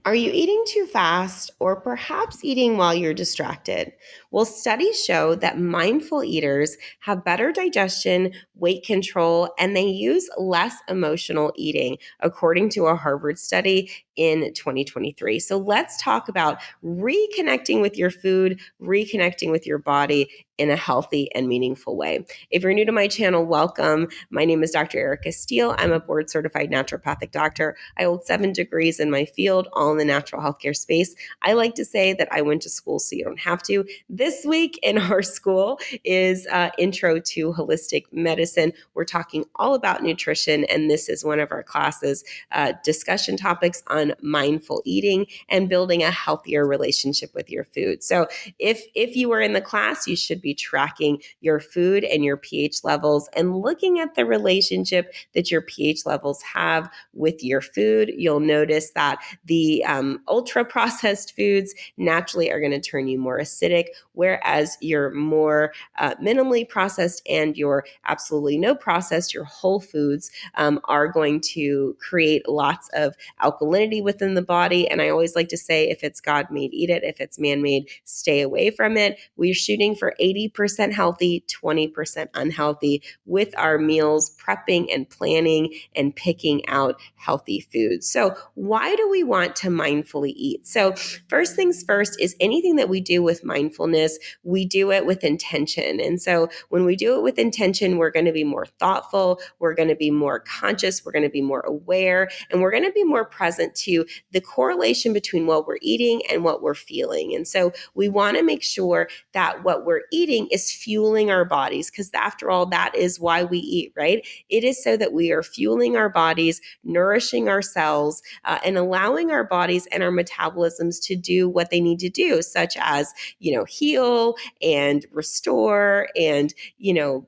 Are you eating too fast or perhaps eating while you're distracted? Well, studies show that mindful eaters have better digestion, weight control, and they use less emotional eating, according to a Harvard study in 2023. So let's talk about reconnecting with your food, reconnecting with your body in a healthy and meaningful way. If you're new to my channel, welcome. My name is Dr. Erica Steele. I'm a board certified naturopathic doctor. I hold 7 degrees in my field, all in the natural healthcare space. I like to say that I went to school so you don't have to. This week in our school is Intro to Holistic Medicine. We're talking all about nutrition, and this is one of our classes discussion topics on mindful eating and building a healthier relationship with your food. So if you are in the class, you should be tracking your food and your pH levels and looking at the relationship that your pH levels have with your food. You'll notice that the ultra processed foods naturally are going to turn you more acidic, whereas your more minimally processed and your absolutely no processed, your whole foods, are going to create lots of alkalinity within the body. And I always like to say, if it's God made, eat it. If it's man made, stay away from it. We're shooting for 80% healthy, 20% unhealthy with our meals, prepping and planning and picking out healthy foods. So why do we want to mindfully eat? So first things first is anything that we do with mindfulness, we do it with intention. And so when we do it with intention, we're going to be more thoughtful, we're going to be more conscious, we're going to be more aware, and we're going to be more present to the correlation between what we're eating and what we're feeling. And so we want to make sure that what we're eating is fueling our bodies, because after all, that is why we eat, right? It is so that we are fueling our bodies, nourishing our cells, and allowing our bodies and our metabolisms to do what they need to do, such as, heal and restore and,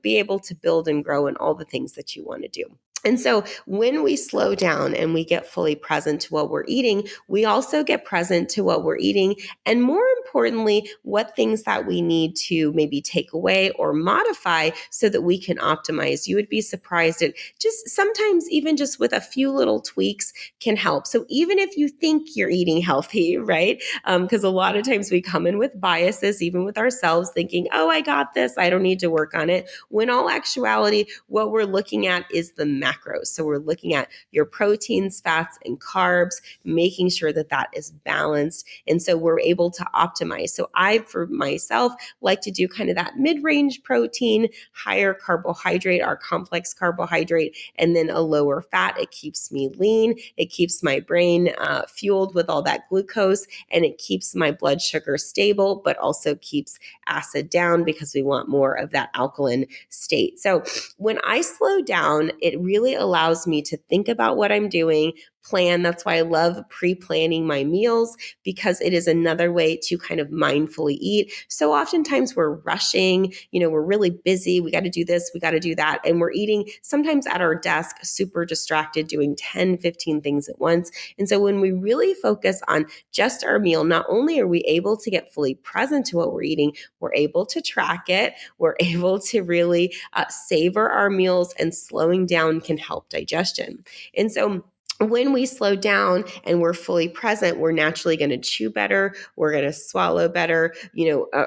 be able to build and grow and all the things that you want to do. And so when we slow down and we get fully present to what we're eating, we also get present to what we're eating. And more importantly, what things that we need to maybe take away or modify so that we can optimize. You would be surprised at just sometimes even just with a few little tweaks can help. So even if you think you're eating healthy, right? Because a lot of times we come in with biases, even with ourselves, thinking, oh, I got this, I don't need to work on it. When all actuality, what we're looking at is the macros. So we're looking at your proteins, fats, and carbs, making sure that that is balanced. And so we're able to optimize. So I, for myself, like to do kind of that mid-range protein, higher carbohydrate, our complex carbohydrate, and then a lower fat. It keeps me lean. It keeps my brain fueled with all that glucose, and it keeps my blood sugar stable, but also keeps acid down because we want more of that alkaline state. So when I slow down, it really allows me to think about what I'm doing, plan. That's why I love pre-planning my meals, because it is another way to kind of mindfully eat. So oftentimes we're rushing, we're really busy. We got to do this, we got to do that. And we're eating sometimes at our desk, super distracted, doing 10, 15 things at once. And so when we really focus on just our meal, not only are we able to get fully present to what we're eating, we're able to track it, we're able to really savor our meals, and slowing down can help digestion. And so when we slow down and we're fully present, we're naturally going to chew better. We're going to swallow better.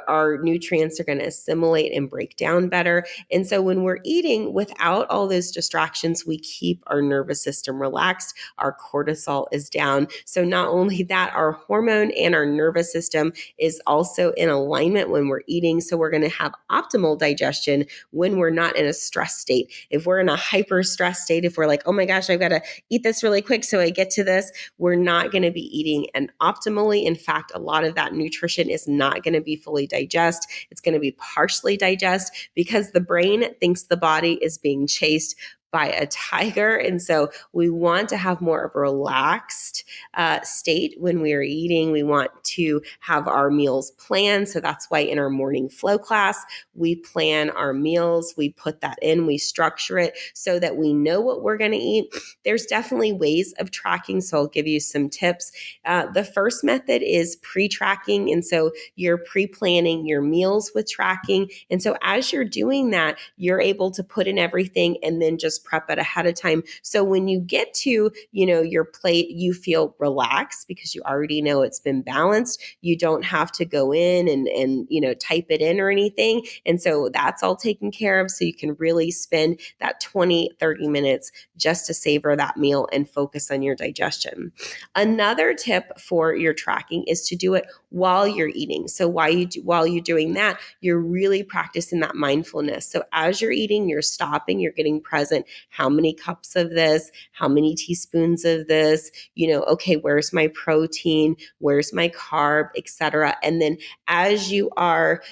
Our nutrients are going to assimilate and break down better. And so when we're eating without all those distractions, we keep our nervous system relaxed. Our cortisol is down. So not only that, our hormone and our nervous system is also in alignment when we're eating. So we're going to have optimal digestion when we're not in a stress state. If we're in a hyper stress state, if we're like, oh my gosh, I've got to eat this really quick so I get to this, we're not going to be eating and optimally. In fact, a lot of that nutrition is not going to be fully digest. It's going to be partially digest because the brain thinks the body is being chased by a tiger. And so we want to have more of a relaxed state when we are eating. We want to have our meals planned. So that's why in our morning flow class, we plan our meals, we put that in, we structure it so that we know what we're going to eat. There's definitely ways of tracking. So I'll give you some tips. The first method is pre-tracking. And so you're pre-planning your meals with tracking. And so as you're doing that, you're able to put in everything and then just prep it ahead of time. So when you get to, your plate, you feel relaxed because you already know it's been balanced. You don't have to go in and type it in or anything. And so that's all taken care of. So you can really spend that 20, 30 minutes just to savor that meal and focus on your digestion. Another tip for your tracking is to do it while you're eating. So while you're doing that, you're really practicing that mindfulness. So as you're eating, you're stopping, you're getting present. How many cups of this? How many teaspoons of this? Okay, where's my protein? Where's my carb, etc. And then as you are,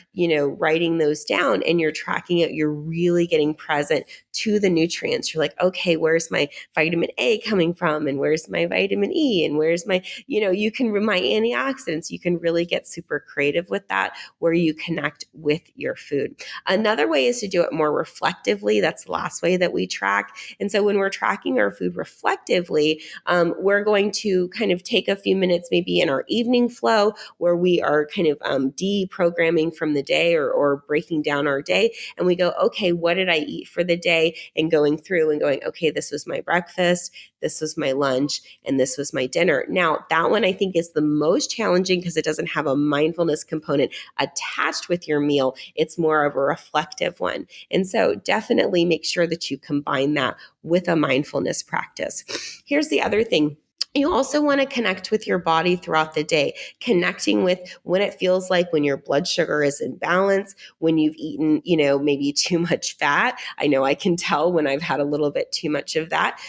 writing those down and you're tracking it, you're really getting present to the nutrients. You're like, okay, where's my vitamin A coming from? And where's my vitamin E? And where's my, my antioxidants. You can really get super creative with that, where you connect with your food. Another way is to do it more reflectively. That's the last way that we track. And so when we're tracking our food reflectively, we're going to kind of take a few minutes maybe in our evening flow where we are kind of deprogramming from the day or breaking down our day. And we go, okay, what did I eat for the day? And going through and going, okay, this was my breakfast, this was my lunch, and this was my dinner. Now, that one I think is the most challenging because it doesn't have a mindfulness component attached with your meal. It's more of a reflective one. And so definitely make sure that you combine that with a mindfulness practice. Here's the other thing. You also want to connect with your body throughout the day, connecting with when it feels like when your blood sugar is in balance, when you've eaten, maybe too much fat. I know I can tell when I've had a little bit too much of that,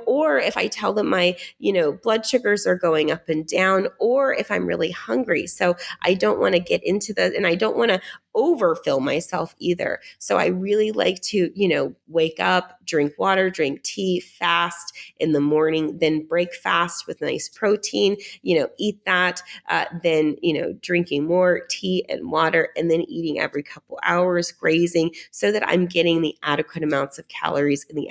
or if I tell that my, blood sugars are going up and down, or if I'm really hungry. So I don't want to get into and I don't want to overfill myself either. So I really like to, wake up, drink water, drink tea, fast in the morning, then break fast with nice protein, eat that, then, drinking more tea and water, and then eating every couple hours, grazing, so that I'm getting the adequate amounts of calories and the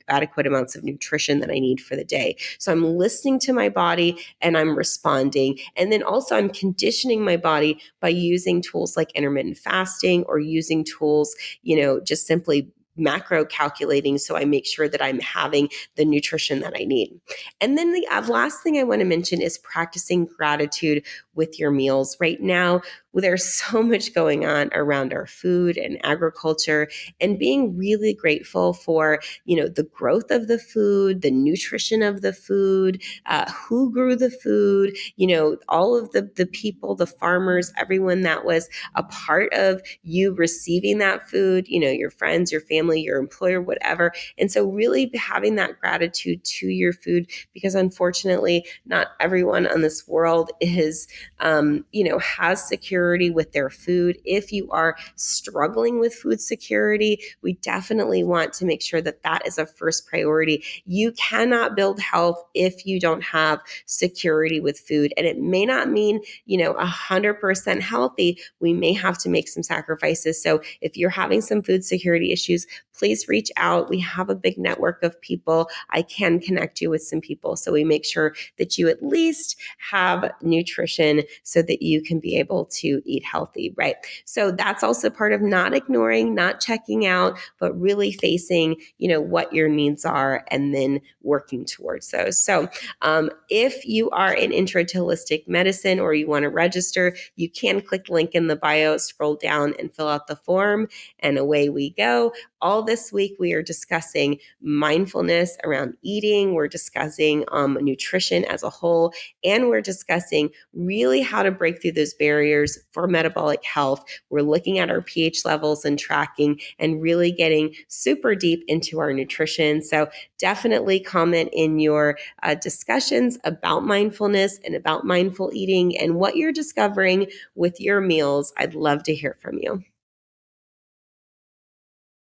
adequate amounts of nutrition that I need for the day. So I'm listening to my body and I'm responding. And then also I'm conditioning my body by using tools like intermittent fasting or using tools, just simply macro calculating, so I make sure that I'm having the nutrition that I need. And then the last thing I want to mention is practicing gratitude with your meals. Right now, there's so much going on around our food and agriculture, and being really grateful for, the growth of the food, the nutrition of the food, who grew the food, all of the people, the farmers, everyone that was a part of you receiving that food, your friends, your family, your employer, whatever. And so really having that gratitude to your food, because unfortunately, not everyone on this world is, has security with their food. If you are struggling with food security, we definitely want to make sure that that is a first priority. You cannot build health if you don't have security with food. And it may not mean, 100% healthy. We may have to make some sacrifices. So if you're having some food security issues, please reach out. We have a big network of people. I can connect you with some people. So we make sure that you at least have nutrition so that you can be able to eat healthy, right? So that's also part of not ignoring, not checking out, but really facing, what your needs are and then working towards those. So if you are an intro to holistic medicine or you want to register, you can click the link in the bio, scroll down and fill out the form, and away we go. All this week, we are discussing mindfulness around eating. We're discussing nutrition as a whole, and we're discussing really how to break through those barriers for metabolic health. We're looking at our pH levels and tracking and really getting super deep into our nutrition. So definitely comment in your discussions about mindfulness and about mindful eating and what you're discovering with your meals. I'd love to hear from you.